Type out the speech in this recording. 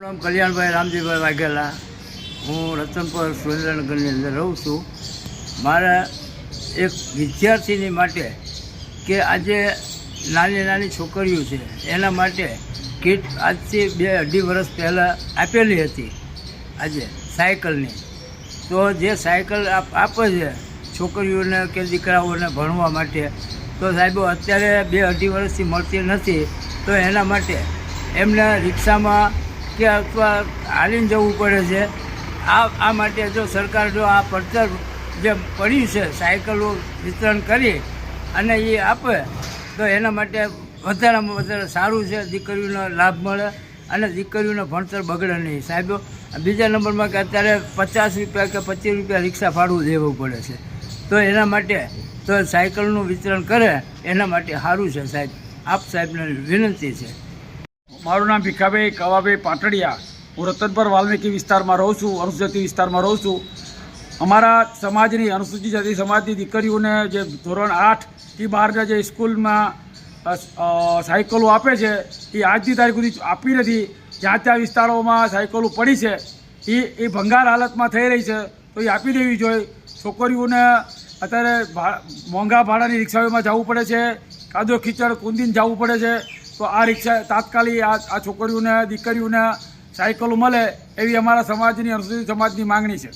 નામ કલ્યાણભાઈ રામજીભાઈ વાઘેલા। હું રતનપર સુરેન્દ્રનગરની અંદર રહું છું। મારા એક વિદ્યાર્થીની માટે કે આજે નાની નાની છોકરીઓ છે એના માટે કીટ આજથી 2-2.5 વર્ષ પહેલાં આપેલી હતી આજે સાયકલની। તો જે સાયકલ આપે છે છોકરીઓને કે દીકરાઓને ભણવા માટે, તો સાહેબો અત્યારે 2-2.5 વર્ષથી મળતી નથી। તો એના માટે એમને રિક્ષામાં કે અથવા હાલીને જવું પડે છે। આ માટે જો સરકાર જો આ પડતર જે પડ્યું છે સાયકલો વિતરણ કરી અને એ આપે તો એના માટે વધારેમાં વધારે સારું છે, દીકરીઓનો લાભ મળે અને દીકરીઓનું ભણતર બગડે નહીં સાહેબો। બીજા નંબરમાં કે અત્યારે 50 રૂપિયા કે 25 રૂપિયા રિક્ષા ભાડું દેવું પડે છે, તો એના માટે તો સાયકલનું વિતરણ કરે એના માટે સારું છે સાહેબ। આપ સાહેબને વિનંતી છે। મારું નામ ભીખાભાઈ કવાભાઈ પાટડિયા। હું રતનપર વાલ્મીકી વિસ્તારમાં રહું છું, અનુસૂચિત જાતિ વિસ્તારમાં રહું છું। અમારા સમાજની અનુસૂચિત જાતિ સમાજની દીકરીઓને જે ધોરણ 8થી 12ના જે સ્કૂલમાં સાયકલો આપે છે એ આજની તારીખ સુધી આપી નથી। જ્યાં ત્યાં વિસ્તારોમાં સાયકલો પડી છે એ ભંગાર હાલતમાં થઈ રહી છે, તો એ આપી દેવી જોઈએ। છોકરીઓને અત્યારે મોંઘા ભાડાની રિક્ષાઓમાં જવું પડે છે, કાદો ખીચડ કુંદીને જવું પડે છે, તો આ રિક્ષા તાત્કાલિક આ છોકરીઓને દીકરીઓને સાયકલો મળે એવી અમારા સમાજની અનુસૂચિત સમાજની માંગણી છે।